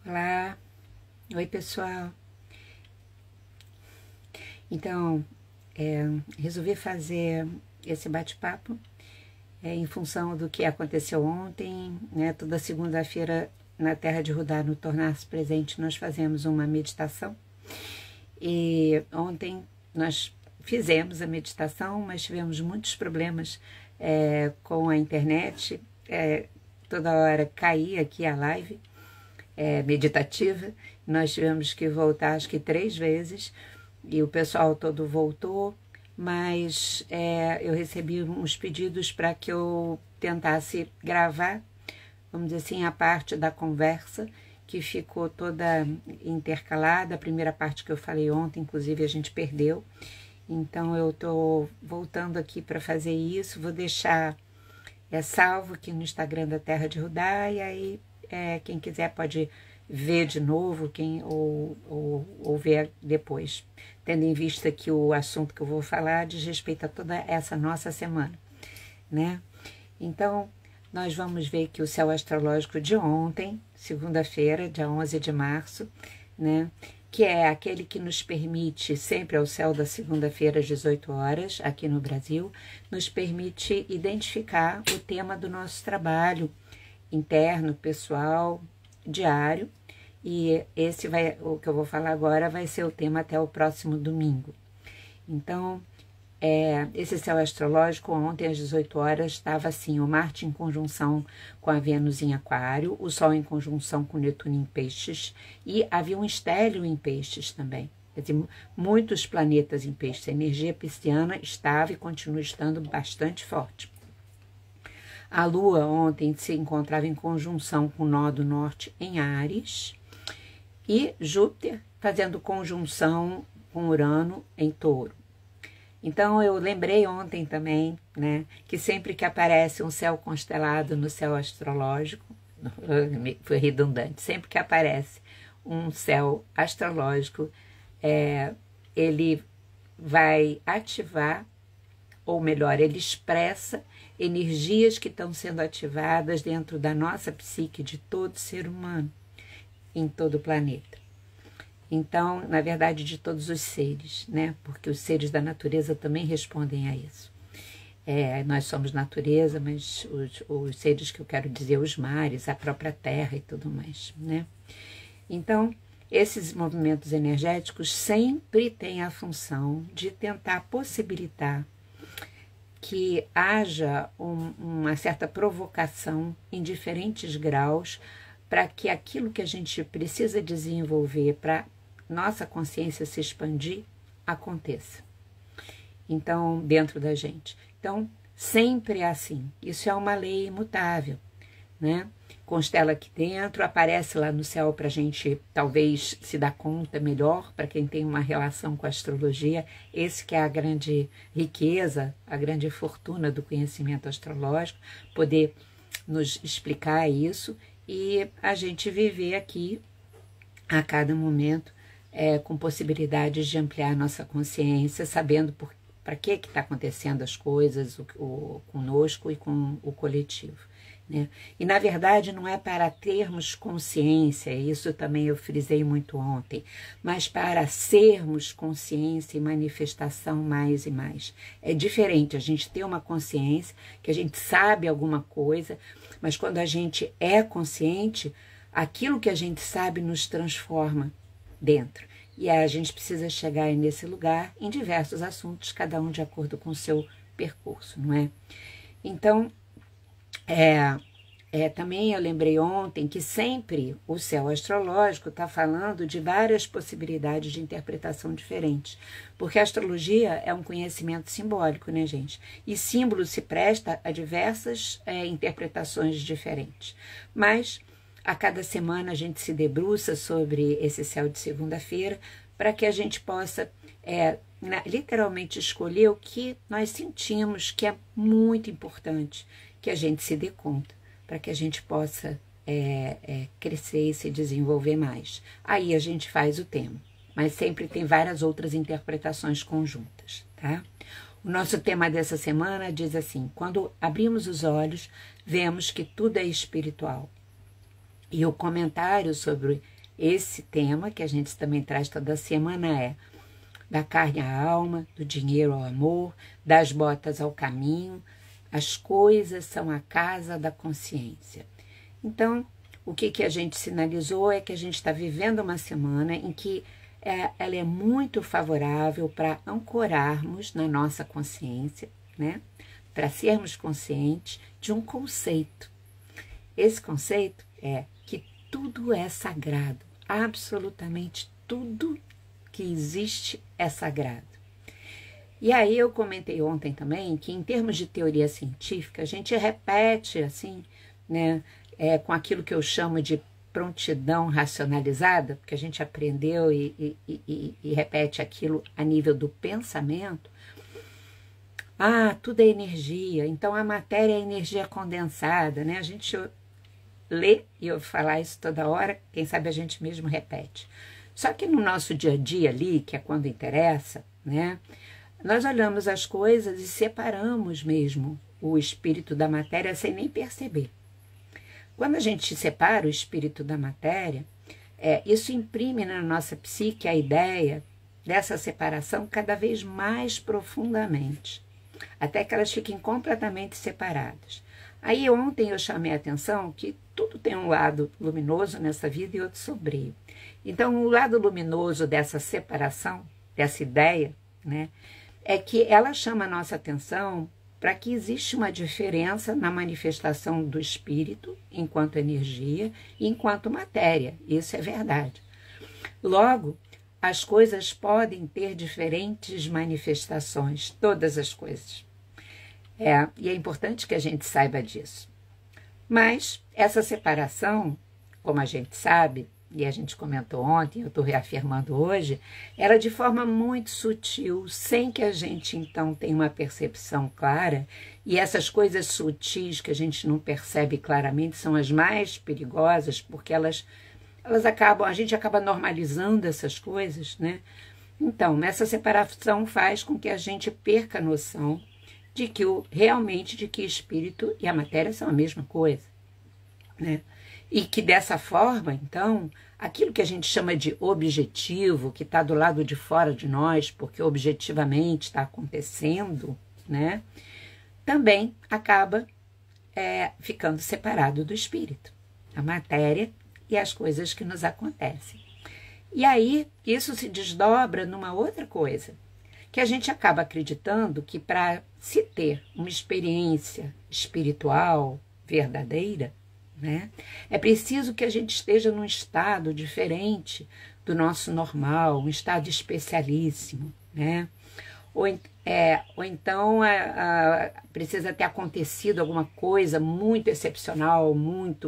Olá, oi pessoal. Então, resolvi fazer esse bate-papo em função do que aconteceu ontem, né? Toda segunda-feira na Terra de Rudá, no Tornar-se Presente, nós fazemos uma meditação. E ontem nós fizemos a meditação, mas tivemos muitos problemas com a internet. Toda hora caía aqui a live meditativa. Nós tivemos que voltar acho que 3 vezes e o pessoal todo voltou, mas eu recebi uns pedidos para que eu tentasse gravar, vamos dizer assim, a parte da conversa que ficou toda intercalada. A primeira parte que eu falei ontem, inclusive, a gente perdeu. Então eu estou voltando aqui para fazer isso. Vou deixar salvo aqui no Instagram da Terra de Rudá, e aí quem quiser pode ver de novo, ou ver depois, tendo em vista que o assunto que eu vou falar diz respeito a toda essa nossa semana, né? Então, nós vamos ver que o céu astrológico de ontem, segunda-feira, dia 11 de março, né? Que é aquele que nos permite, sempre ao céu da segunda-feira às 18 horas, aqui no Brasil, nos permite identificar o tema do nosso trabalho interno, pessoal, diário, e o que eu vou falar agora vai ser o tema até o próximo domingo. Então, esse céu astrológico ontem às 18 horas estava assim: o Marte em conjunção com a Vênus em Aquário, o Sol em conjunção com Netuno em Peixes, e havia um estélio em Peixes também. Quer dizer, muitos planetas em Peixes. A energia pisciana estava e continua estando bastante forte. A Lua ontem se encontrava em conjunção com o nó do norte em Áries, e Júpiter fazendo conjunção com Urano em Touro. Então eu lembrei ontem também, né, que sempre que aparece um céu constelado no céu astrológico, foi redundante, sempre que aparece um céu astrológico, ele vai ativar, ou melhor, ele expressa energias que estão sendo ativadas dentro da nossa psique, de todo ser humano, em todo o planeta. Então, na verdade, de todos os seres, né? Porque os seres da natureza também respondem a isso. Nós somos natureza, mas os seres que eu quero dizer, os mares, a própria terra e tudo mais, né? Então, esses movimentos energéticos sempre têm a função de tentar possibilitar que haja uma certa provocação em diferentes graus para que aquilo que a gente precisa desenvolver para nossa consciência se expandir aconteça. Então, dentro da gente. Então, sempre é assim. Isso é uma lei imutável, né? Constela aqui dentro, aparece lá no céu para a gente talvez se dar conta melhor, para quem tem uma relação com a astrologia. Esse que é a grande riqueza, a grande fortuna do conhecimento astrológico, poder nos explicar isso e a gente viver aqui a cada momento com possibilidades de ampliar a nossa consciência, sabendo para que está acontecendo as coisas conosco e com o coletivo, né? E, na verdade, não é para termos consciência, isso também eu frisei muito ontem, mas para sermos consciência e manifestação mais e mais. É diferente a gente ter uma consciência, que a gente sabe alguma coisa, mas quando a gente é consciente, aquilo que a gente sabe nos transforma dentro. E a gente precisa chegar nesse lugar em diversos assuntos, cada um de acordo com o seu percurso, não é? Então, também eu lembrei ontem que sempre o céu astrológico está falando de várias possibilidades de interpretação diferentes, porque a astrologia é um conhecimento simbólico, né, gente? E símbolo se presta a diversas interpretações diferentes. Mas a cada semana a gente se debruça sobre esse céu de segunda-feira para que a gente possa literalmente escolher o que nós sentimos que é muito importante que a gente se dê conta, para que a gente possa crescer e se desenvolver mais. Aí a gente faz o tema, mas sempre tem várias outras interpretações conjuntas, tá? O nosso tema dessa semana diz assim: quando abrimos os olhos, vemos que tudo é espiritual. E o comentário sobre Esse tema que a gente também traz toda semana é da carne à alma, do dinheiro ao amor, das botas ao caminho. As coisas são a casa da consciência. Então, o que a gente sinalizou é que a gente está vivendo uma semana em que ela é muito favorável para ancorarmos na nossa consciência, né? Para sermos conscientes de um conceito. Esse conceito é que tudo é sagrado, absolutamente tudo que existe é sagrado. E aí eu comentei ontem também que em termos de teoria científica, a gente repete assim, né, com aquilo que eu chamo de prontidão racionalizada, porque a gente aprendeu e repete aquilo a nível do pensamento. Ah, tudo é energia, então a matéria é energia condensada, né? A gente lê e eu falar isso toda hora, quem sabe a gente mesmo repete. Só que no nosso dia a dia ali, que é quando interessa, né? Nós olhamos as coisas e separamos mesmo o espírito da matéria sem nem perceber. Quando a gente separa o espírito da matéria, isso imprime na nossa psique a ideia dessa separação cada vez mais profundamente, até que elas fiquem completamente separadas. Aí ontem eu chamei a atenção que tudo tem um lado luminoso nessa vida e outro sombrio. Então o lado luminoso dessa separação, dessa ideia, né, é que ela chama a nossa atenção para que existe uma diferença na manifestação do espírito enquanto energia e enquanto matéria. Isso é verdade. Logo, as coisas podem ter diferentes manifestações, todas as coisas. E é importante que a gente saiba disso. Mas essa separação, como a gente sabe, e a gente comentou ontem, eu estou reafirmando hoje, era de forma muito sutil, sem que a gente então tenha uma percepção clara, e essas coisas sutis que a gente não percebe claramente são as mais perigosas, porque elas acabam, a gente acaba normalizando essas coisas, né? Então, essa separação faz com que a gente perca a noção de que realmente de que espírito e a matéria são a mesma coisa, né? E que dessa forma, então, aquilo que a gente chama de objetivo, que está do lado de fora de nós, porque objetivamente está acontecendo, né, também acaba ficando separado do espírito, a matéria e as coisas que nos acontecem. E aí, isso se desdobra numa outra coisa, que a gente acaba acreditando que para se ter uma experiência espiritual verdadeira, né, é preciso que a gente esteja num estado diferente do nosso normal, um estado especialíssimo, né? Ou então precisa ter acontecido alguma coisa muito excepcional, muito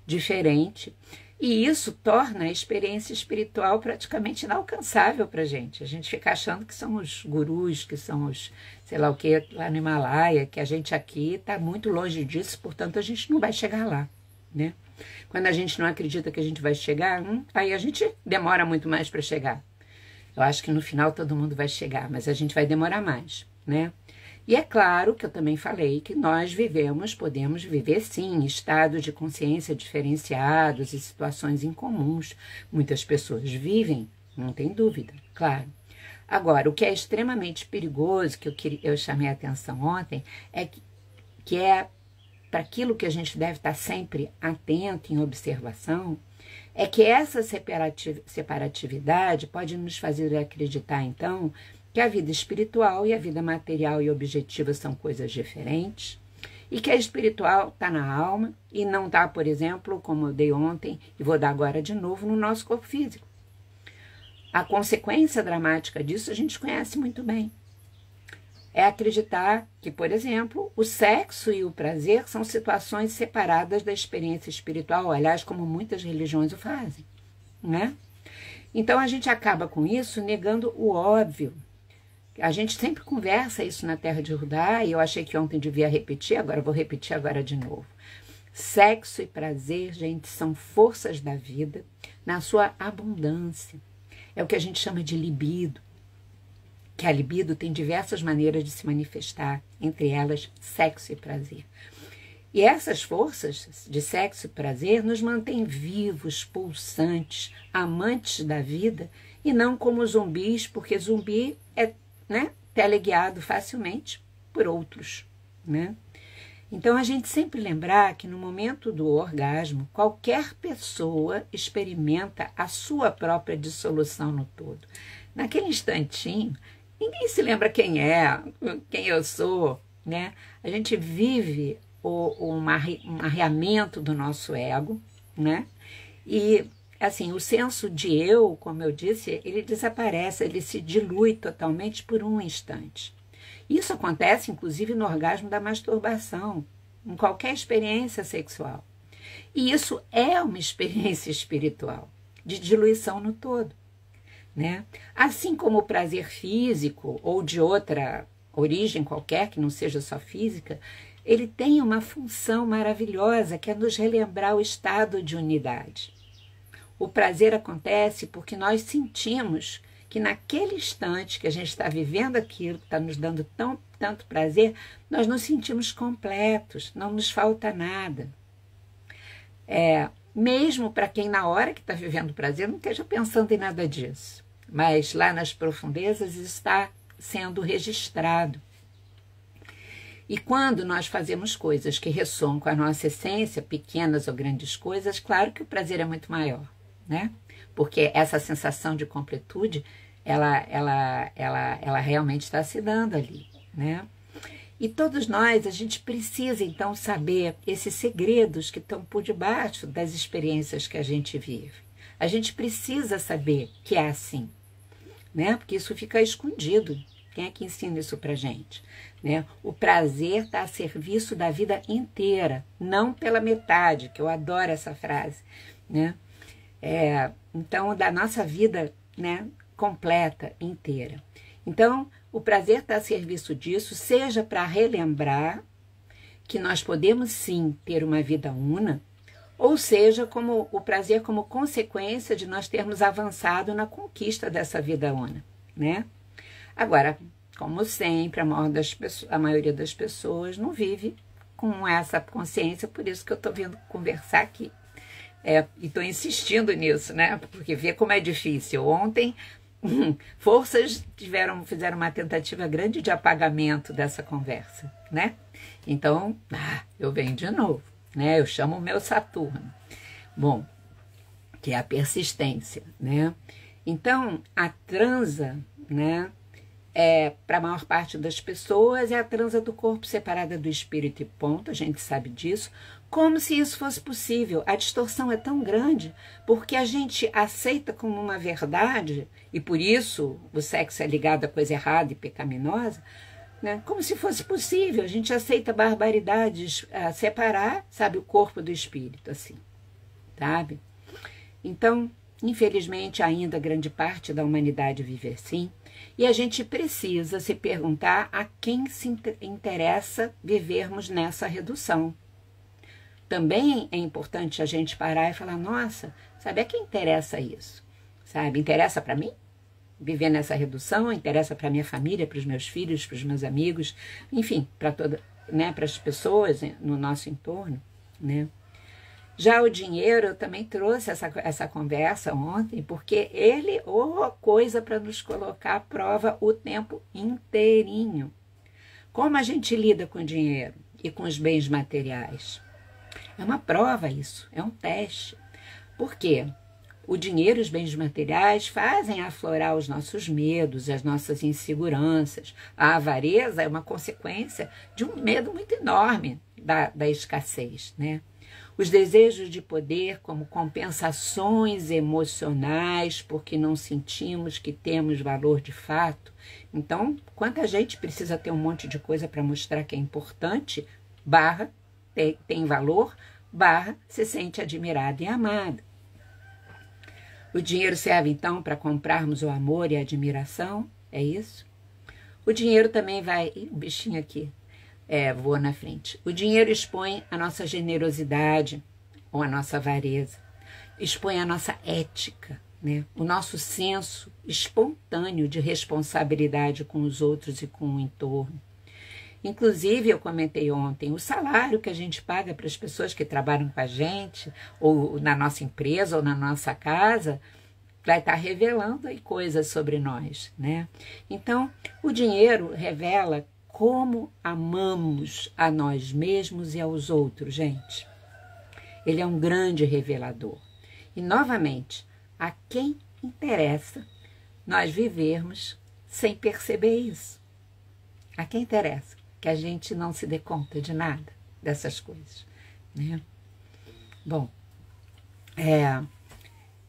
diferente. E isso torna a experiência espiritual praticamente inalcançável para a gente. A gente fica achando que são os gurus, que são os, sei lá o que, lá no Himalaia, que a gente aqui está muito longe disso, portanto a gente não vai chegar lá, né? Quando a gente não acredita que a gente vai chegar, aí a gente demora muito mais para chegar. Eu acho que no final todo mundo vai chegar, mas a gente vai demorar mais, né? E é claro que eu também falei que nós podemos viver sim, em estados de consciência diferenciados e situações incomuns. Muitas pessoas vivem, não tem dúvida, claro. Agora, o que é extremamente perigoso, que eu chamei a atenção ontem, é que é para aquilo que a gente deve estar sempre atento em observação, é que essa separatividade pode nos fazer acreditar, então, que a vida espiritual e a vida material e objetiva são coisas diferentes, e que a espiritual está na alma e não está, por exemplo, como eu dei ontem e vou dar agora de novo, no nosso corpo físico. A consequência dramática disso a gente conhece muito bem. É acreditar que, por exemplo, o sexo e o prazer são situações separadas da experiência espiritual, aliás, como muitas religiões o fazem, né? Então a gente acaba com isso negando o óbvio. A gente sempre conversa isso na Terra de Rudá, e eu achei que ontem devia repetir, agora vou repetir agora de novo. Sexo e prazer, gente, são forças da vida na sua abundância. É o que a gente chama de libido, que a libido tem diversas maneiras de se manifestar, entre elas sexo e prazer. E essas forças de sexo e prazer nos mantêm vivos, pulsantes, amantes da vida, e não como zumbis, porque zumbi é, né, teleguiado facilmente por outros, né? Então, a gente sempre lembrar que no momento do orgasmo, qualquer pessoa experimenta a sua própria dissolução no todo. Naquele instantinho, ninguém se lembra quem é, quem eu sou, né? A gente vive um arreamento do nosso ego, né? E, assim, o senso de eu, como eu disse, ele desaparece, ele se dilui totalmente por um instante. Isso acontece, inclusive, no orgasmo da masturbação, em qualquer experiência sexual. E isso é uma experiência espiritual, de diluição no todo, né? Assim como o prazer físico ou de outra origem qualquer, que não seja só física, ele tem uma função maravilhosa, que é nos relembrar o estado de unidade. O prazer acontece porque nós sentimos que naquele instante que a gente está vivendo aquilo, que está nos dando tanto prazer, nós nos sentimos completos, não nos falta nada. Mesmo para quem na hora que está vivendo o prazer não esteja pensando em nada disso. Mas lá nas profundezas está sendo registrado. E quando nós fazemos coisas que ressoam com a nossa essência, pequenas ou grandes coisas, claro que o prazer é muito maior, né? Porque essa sensação de completude, ela realmente está se dando ali, né? E todos nós, a gente precisa então saber esses segredos que estão por debaixo das experiências que a gente vive. A gente precisa saber que é assim, né? Porque isso fica escondido. Quem é que ensina isso pra gente? Né? O prazer está a serviço da vida inteira, não pela metade, que eu adoro essa frase, né? Então, da nossa vida, né, completa, inteira. Então, o prazer está a serviço disso, seja para relembrar que nós podemos sim ter uma vida una, ou seja, como o prazer como consequência de nós termos avançado na conquista dessa vida una, né? Agora, como sempre, a maioria das pessoas não vive com essa consciência, por isso que eu estou vindo conversar aqui. E estou insistindo nisso, né? Porque vê como é difícil. Ontem, forças fizeram uma tentativa grande de apagamento dessa conversa, né? Então, eu venho de novo, né? Eu chamo o meu Saturno. Bom, que é a persistência, né? Então, a transa, né? Para a maior parte das pessoas, é a transa do corpo separada do espírito e ponto, a gente sabe disso, como se isso fosse possível. A distorção é tão grande porque a gente aceita como uma verdade, e por isso o sexo é ligado a coisa errada e pecaminosa, né? Como se fosse possível, a gente aceita barbaridades, separar, sabe, o corpo do espírito, assim, sabe? Então, infelizmente, ainda grande parte da humanidade vive assim, e a gente precisa se perguntar a quem se interessa vivermos nessa redução. Também é importante a gente parar e falar, nossa, sabe, a quem interessa isso? Sabe, interessa para mim viver nessa redução? Interessa para minha família, para os meus filhos, para os meus amigos, enfim, para né, para as pessoas no nosso entorno, né? Já o dinheiro, eu também trouxe essa conversa ontem, porque ele é coisa para nos colocar à prova o tempo inteirinho. Como a gente lida com o dinheiro e com os bens materiais? É uma prova isso, é um teste. Por quê? O dinheiro e os bens materiais fazem aflorar os nossos medos, as nossas inseguranças. A avareza é uma consequência de um medo muito enorme da escassez, né? Os desejos de poder como compensações emocionais porque não sentimos que temos valor de fato. Então, quanta gente precisa ter um monte de coisa para mostrar que é importante, tem valor, se sente admirado e amado. O dinheiro serve, então, para comprarmos o amor e a admiração? É isso? O dinheiro também vai... Ih, um bichinho aqui. Voa na frente. O dinheiro expõe a nossa generosidade ou a nossa avareza. Expõe a nossa ética, né? O nosso senso espontâneo de responsabilidade com os outros e com o entorno. Inclusive, eu comentei ontem, o salário que a gente paga para as pessoas que trabalham com a gente, ou na nossa empresa, ou na nossa casa, vai estar revelando aí coisas sobre nós, né? Então, o dinheiro revela como amamos a nós mesmos e aos outros, gente. Ele é um grande revelador. E, novamente, a quem interessa nós vivermos sem perceber isso? A quem interessa que a gente não se dê conta de nada dessas coisas, né? Bom,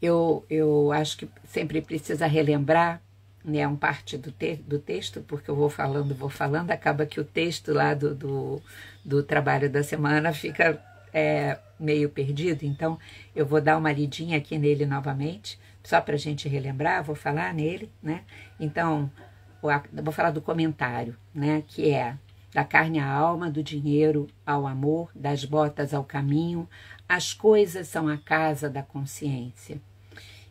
eu acho que sempre precisa relembrar, né, parte do texto, porque eu vou falando, acaba que o texto lá do trabalho da semana fica meio perdido, então eu vou dar uma lidinha aqui nele novamente, só para a gente relembrar, vou falar nele, né? Então, eu vou falar do comentário, né, que é: da carne à alma, do dinheiro ao amor, das botas ao caminho, as coisas são a casa da consciência.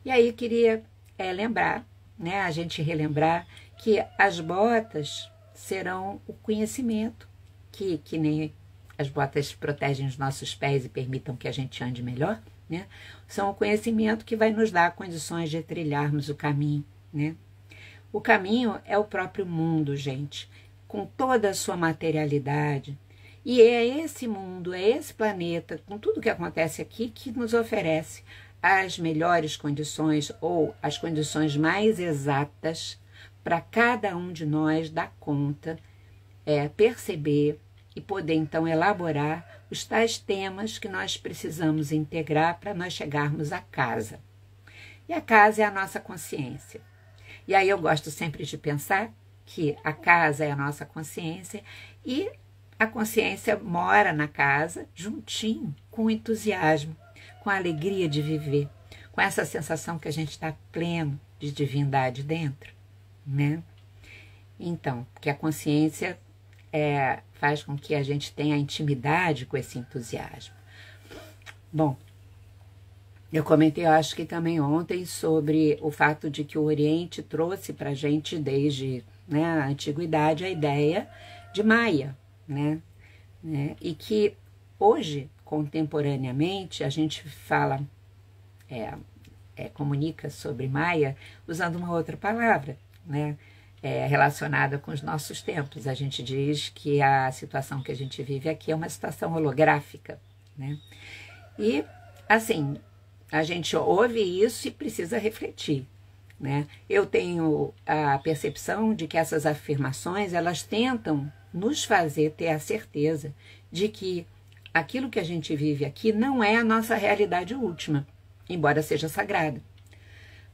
E aí eu queria lembrar, né, a gente relembrar que as botas serão o conhecimento, que nem as botas protegem os nossos pés e permitam que a gente ande melhor, né? São o conhecimento que vai nos dar condições de trilharmos o caminho, né? O caminho é o próprio mundo, gente, com toda a sua materialidade. E é esse mundo, é esse planeta, com tudo que acontece aqui, que nos oferece as melhores condições ou as condições mais exatas para cada um de nós dar conta, perceber e poder então elaborar os tais temas que nós precisamos integrar para nós chegarmos à casa. E a casa é a nossa consciência. E aí eu gosto sempre de pensar que a casa é a nossa consciência e a consciência mora na casa juntinho com o entusiasmo, com a alegria de viver, com essa sensação que a gente está pleno de divindade dentro, né? Então, que a consciência faz com que a gente tenha intimidade com esse entusiasmo. Bom, eu comentei, eu acho que também ontem, sobre o fato de que o Oriente trouxe para a gente, desde a antiguidade, a ideia de Maia, né? E que hoje, contemporaneamente, a gente fala, comunica sobre Maia usando uma outra palavra, né? Relacionada com os nossos tempos. A gente diz que a situação que a gente vive aqui é uma situação holográfica, né? E, assim, a gente ouve isso e precisa refletir, né? Eu tenho a percepção de que essas afirmações, elas tentam nos fazer ter a certeza de que aquilo que a gente vive aqui não é a nossa realidade última, embora seja sagrada,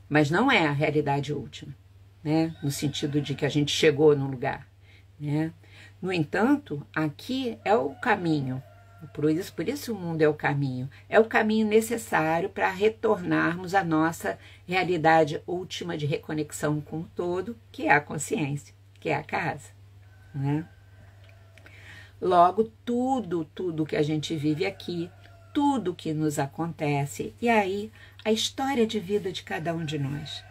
mas não é a realidade última, né? No sentido de que a gente chegou num lugar, né? No entanto, aqui é o caminho. Por isso o mundo é o caminho necessário para retornarmos à nossa realidade última de reconexão com o todo, que é a consciência, que é a casa, né? Logo, tudo que a gente vive aqui, tudo que nos acontece, e aí a história de vida de cada um de nós,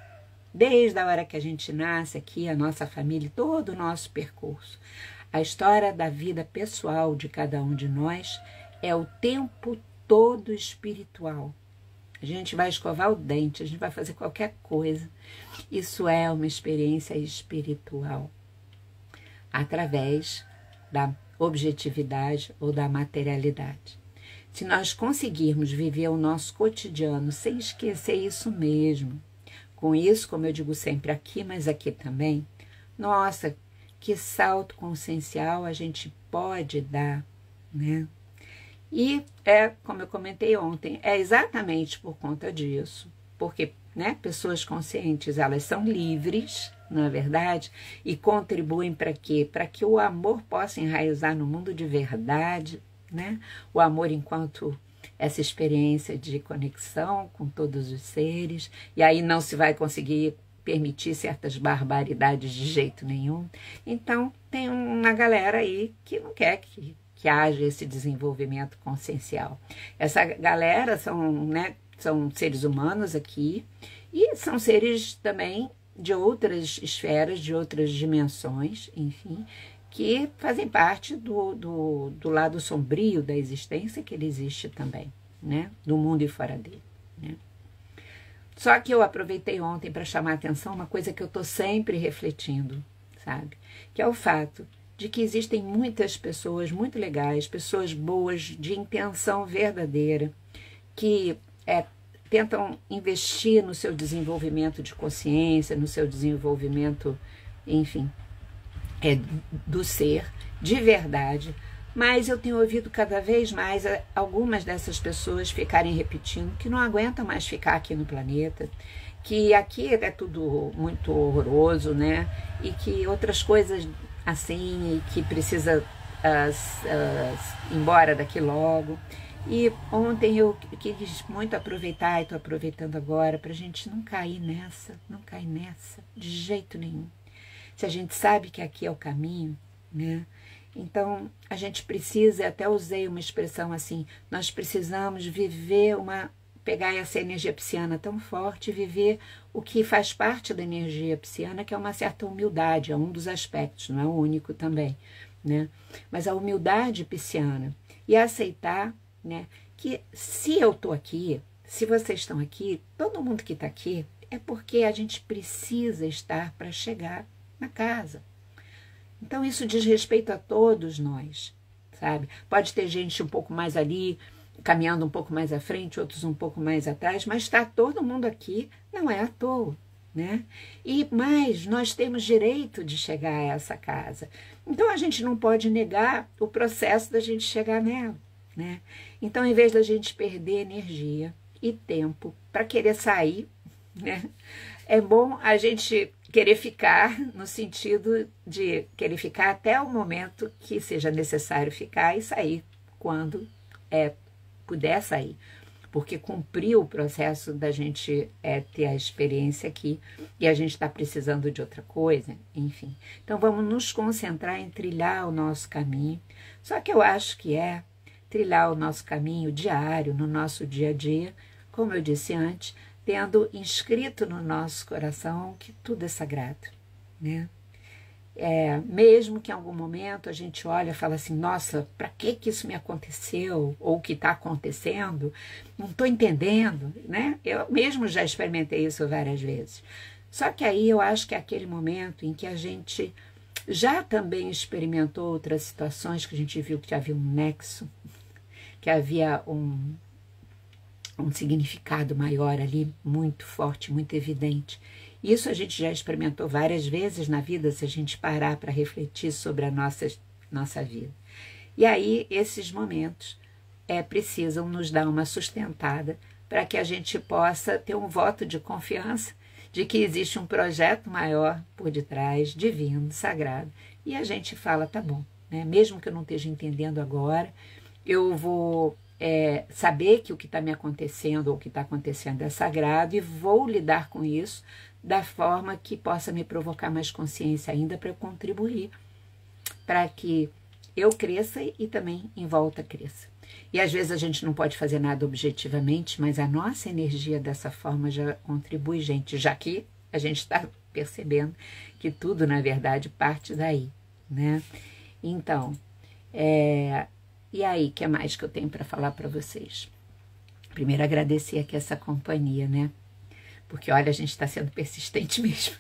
desde a hora que a gente nasce aqui, a nossa família, todo o nosso percurso, a história da vida pessoal de cada um de nós é o tempo todo espiritual. A gente vai escovar o dente, a gente vai fazer qualquer coisa. Isso é uma experiência espiritual, através da objetividade ou da materialidade. Se nós conseguirmos viver o nosso cotidiano sem esquecer isso mesmo, com isso, como eu digo sempre, aqui, mas aqui também, nossa, que salto consciencial a gente pode dar, né? E como eu comentei ontem, é exatamente por conta disso, porque, né, pessoas conscientes, elas são livres, não é verdade? E contribuem para quê? Para que o amor possa enraizar no mundo de verdade, né? O amor enquanto essa experiência de conexão com todos os seres, e aí não se vai conseguir permitir certas barbaridades de jeito nenhum. Então, tem uma galera aí que não quer que haja esse desenvolvimento consciencial. Essa galera são seres humanos aqui, e são seres também de outras esferas, de outras dimensões, enfim, que fazem parte do lado sombrio da existência, que ele existe também, né? Do mundo e fora dele, né? Só que eu aproveitei ontem para chamar a atenção uma coisa que eu estou sempre refletindo, sabe? Que é o fato de que existem muitas pessoas muito legais, pessoas boas, de intenção verdadeira, que tentam investir no seu desenvolvimento de consciência, no seu desenvolvimento, enfim, do ser, de verdade. Mas eu tenho ouvido cada vez mais algumas dessas pessoas ficarem repetindo que não aguentam mais ficar aqui no planeta, que aqui é tudo muito horroroso, né? E que outras coisas assim, e que precisa ir embora daqui logo. E ontem eu quis muito aproveitar, e estou aproveitando agora, para a gente não cair nessa, de jeito nenhum. Se a gente sabe que aqui é o caminho, né? Então, a gente precisa, até usei uma expressão assim, nós precisamos pegar essa energia pisciana tão forte e viver o que faz parte da energia pisciana, que é uma certa humildade, é um dos aspectos, não é o único também, né? Mas a humildade pisciana e aceitar, né, que se eu estou aqui, se vocês estão aqui, todo mundo que está aqui, é porque a gente precisa estar para chegar na casa. Então, isso diz respeito a todos nós, sabe? Pode ter gente um pouco mais ali, caminhando um pouco mais à frente, outros um pouco mais atrás, mas está todo mundo aqui, não é à toa, né? Mas nós temos direito de chegar a essa casa. Então, a gente não pode negar o processo da gente chegar nela, né? Então, em vez da gente perder energia e tempo para querer sair, né? É bom a gente querer ficar, no sentido de querer ficar até o momento que seja necessário ficar e sair quando puder sair. Porque cumpriu o processo da gente ter a experiência aqui e a gente está precisando de outra coisa, enfim. Então vamos nos concentrar em trilhar o nosso caminho. Só que eu acho que trilhar o nosso caminho diário, no nosso dia a dia, como eu disse antes, tendo inscrito no nosso coração que tudo é sagrado, né? Mesmo que em algum momento a gente olha e fala assim, nossa, para que isso me aconteceu? Ou o que está acontecendo? Não estou entendendo, né? Eu mesmo já experimentei isso várias vezes. Só que aí eu acho que é aquele momento em que a gente já também experimentou outras situações, que a gente viu que havia um nexo, que havia um significado maior ali, muito forte, muito evidente. Isso a gente já experimentou várias vezes na vida, se a gente parar para refletir sobre a nossa vida. E aí, esses momentos precisam nos dar uma sustentada para que a gente possa ter um voto de confiança de que existe um projeto maior por detrás, divino, sagrado. E a gente fala, tá bom, né? Mesmo que eu não esteja entendendo agora, eu vou saber que o que está me acontecendo ou o que está acontecendo é sagrado e vou lidar com isso da forma que possa me provocar mais consciência ainda para eu contribuir para que eu cresça e também em volta cresça. E às vezes a gente não pode fazer nada objetivamente, mas a nossa energia dessa forma já contribui, gente, já que a gente está percebendo que tudo, na verdade, parte daí, né? Então, e aí, o que mais que eu tenho para falar para vocês? Primeiro, agradecer aqui essa companhia, né? Porque, olha, a gente está sendo persistente mesmo.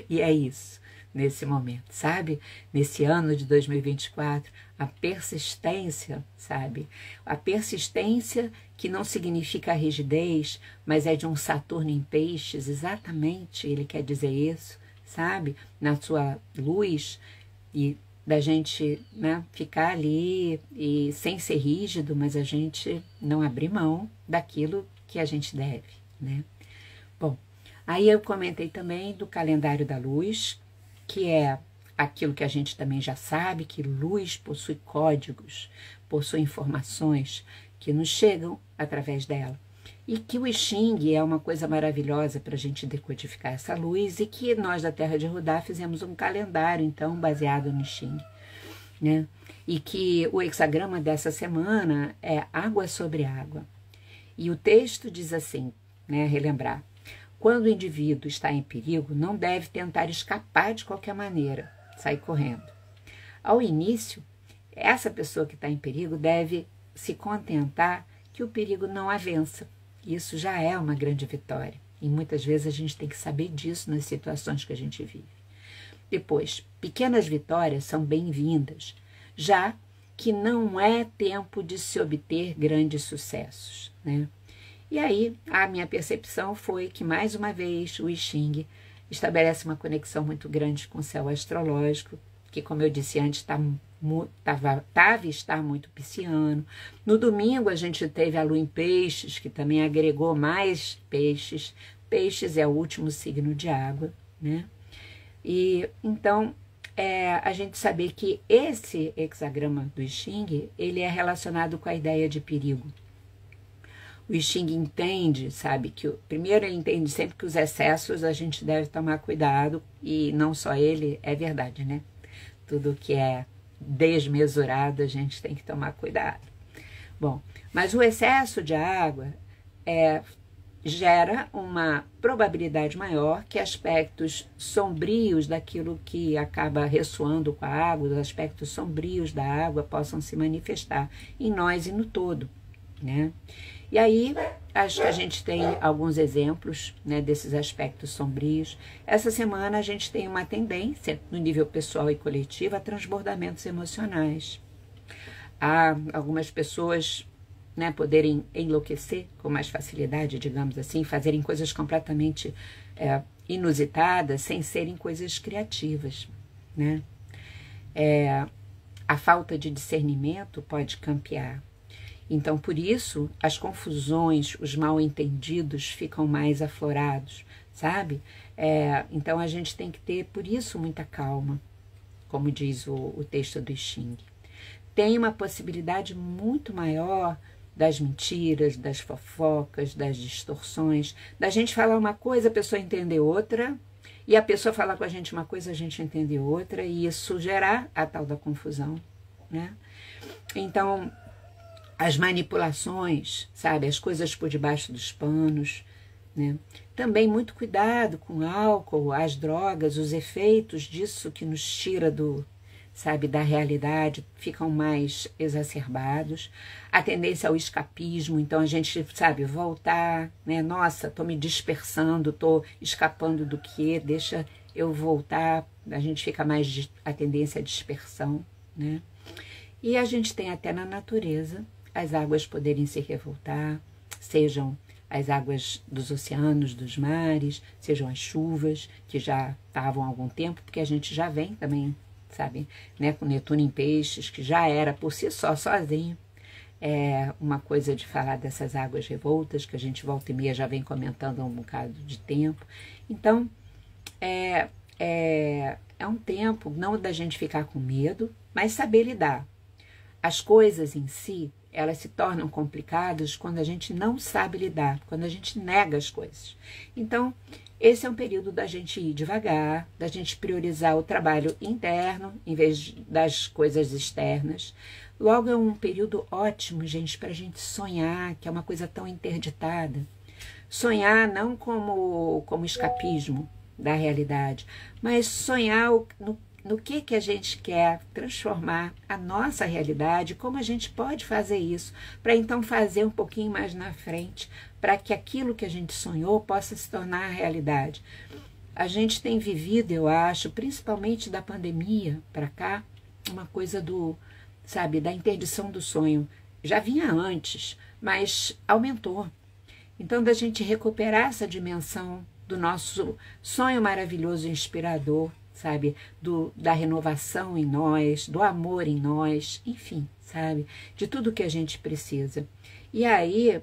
E é isso, nesse momento, sabe? Nesse ano de 2024, a persistência, sabe? A persistência que não significa rigidez, mas é de um Saturno em peixes, exatamente, ele quer dizer isso, sabe? Na sua luz e da gente, né, ficar ali e sem ser rígido, mas a gente não abrir mão daquilo que a gente deve, né? Bom, aí eu comentei também do calendário da luz, que é aquilo que a gente também já sabe, que luz possui códigos, possui informações que nos chegam através dela. E que o I Ching é uma coisa maravilhosa para a gente decodificar essa luz, e que nós da Terra de Rudá fizemos um calendário, então, baseado no I Ching, né? E que o hexagrama dessa semana é água sobre água. E o texto diz assim, né, relembrar, quando o indivíduo está em perigo, não deve tentar escapar de qualquer maneira, sair correndo. Ao início, essa pessoa que está em perigo deve se contentar que o perigo não a vença. Isso já é uma grande vitória. E muitas vezes a gente tem que saber disso nas situações que a gente vive. Depois, pequenas vitórias são bem-vindas, já que não é tempo de se obter grandes sucessos, né? E aí, a minha percepção foi que, mais uma vez, o I Ching estabelece uma conexão muito grande com o céu astrológico, que, como eu disse antes, está muito pisciano. No domingo, a gente teve a lua em peixes, que também agregou mais peixes. Peixes é o último signo de água, né? E, então, a gente saber que esse hexagrama do I Ching, ele é relacionado com a ideia de perigo. O I Ching entende, sabe, primeiro ele entende sempre que os excessos a gente deve tomar cuidado, e não só ele, é verdade, né? Tudo que é desmesurado a gente tem que tomar cuidado. Bom, mas o excesso de água gera uma probabilidade maior que aspectos sombrios daquilo que acaba ressoando com a água, os aspectos sombrios da água possam se manifestar em nós e no todo, né? E aí, acho que a gente tem alguns exemplos, né, desses aspectos sombrios. Essa semana a gente tem uma tendência, no nível pessoal e coletivo, a transbordamentos emocionais. Há algumas pessoas, né, poderem enlouquecer com mais facilidade, digamos assim, fazerem coisas completamente inusitadas, sem serem coisas criativas, né? A falta de discernimento pode campear. Então, por isso, as confusões, os mal-entendidos ficam mais aflorados, sabe? Então, a gente tem que ter, por isso, muita calma, como diz o texto do I Ching. Tem uma possibilidade muito maior das mentiras, das fofocas, das distorções, da gente falar uma coisa, a pessoa entender outra, e a pessoa falar com a gente uma coisa, a gente entender outra, e isso gerar a tal da confusão, né? Então, as manipulações, sabe, as coisas por debaixo dos panos, né? Também muito cuidado com o álcool, as drogas, os efeitos disso que nos tira da realidade, ficam mais exacerbados. A tendência ao escapismo, então a gente, voltar, né? Nossa, estou me dispersando, estou escapando do quê? Deixa eu voltar, a gente fica mais a tendência à dispersão, né? E a gente tem até na natureza as águas poderem se revoltar, sejam as águas dos oceanos, dos mares, sejam as chuvas, que já estavam há algum tempo, porque a gente já vem também, sabe, né, com Netuno em peixes, que já era por si só, sozinho, uma coisa de falar dessas águas revoltas, que a gente volta e meia já vem comentando há um bocado de tempo. Então, é um tempo não da gente ficar com medo, mas saber lidar. As coisas em si, elas se tornam complicadas quando a gente não sabe lidar, quando a gente nega as coisas. Então, esse é um período da gente ir devagar, da gente priorizar o trabalho interno em vez das coisas externas. Logo, é um período ótimo, gente, para a gente sonhar, que é uma coisa tão interditada. Sonhar não como escapismo da realidade, mas sonhar no que a gente quer transformar a nossa realidade, como a gente pode fazer isso, para então fazer um pouquinho mais na frente, para que aquilo que a gente sonhou possa se tornar realidade. A gente tem vivido, eu acho, principalmente da pandemia para cá, uma coisa da interdição do sonho. Já vinha antes, mas aumentou. Então, da gente recuperar essa dimensão do nosso sonho maravilhoso e inspirador, sabe, da renovação em nós, do amor em nós, enfim, sabe, de tudo que a gente precisa. E aí,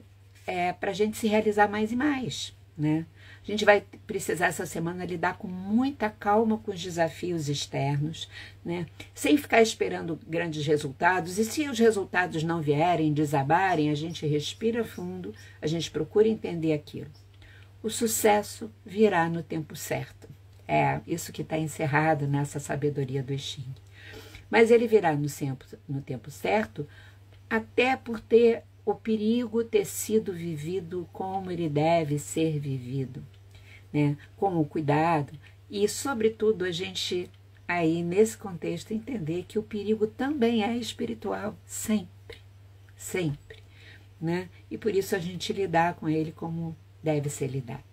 para a gente se realizar mais e mais, né? A gente vai precisar essa semana lidar com muita calma com os desafios externos, né? Sem ficar esperando grandes resultados. E se os resultados não vierem, desabarem, a gente respira fundo, a gente procura entender aquilo. O sucesso virá no tempo certo. É isso que está encerrado nessa sabedoria do I Ching. Mas ele virá no tempo certo, até por o perigo ter sido vivido como ele deve ser vivido, né? Com o cuidado e, sobretudo, a gente aí nesse contexto entender que o perigo também é espiritual, sempre, sempre, né? E por isso a gente lidar com ele como deve ser lidado.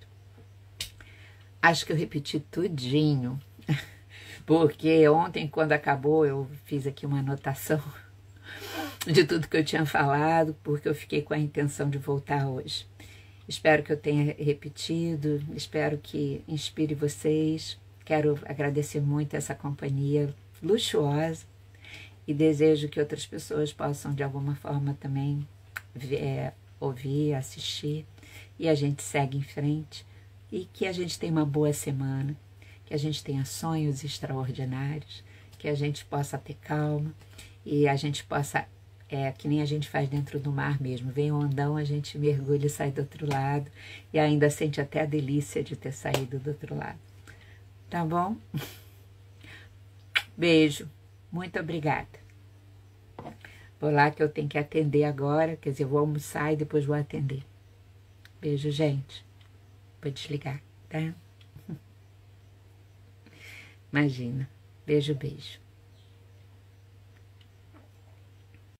Acho que eu repeti tudinho, porque ontem quando acabou eu fiz aqui uma anotação de tudo que eu tinha falado, porque eu fiquei com a intenção de voltar hoje. Espero que eu tenha repetido, espero que inspire vocês. Quero agradecer muito essa companhia luxuosa e desejo que outras pessoas possam de alguma forma também ouvir, assistir, e a gente segue em frente e que a gente tenha uma boa semana, que a gente tenha sonhos extraordinários, que a gente possa ter calma e a gente possa, que nem a gente faz dentro do mar mesmo, vem um ondão, a gente mergulha e sai do outro lado e ainda sente até a delícia de ter saído do outro lado. Tá bom? Beijo. Muito obrigada. Vou lá que eu tenho que atender agora, quer dizer, eu vou almoçar e depois vou atender. Beijo, gente. Vou desligar, tá? Imagina. Beijo, beijo.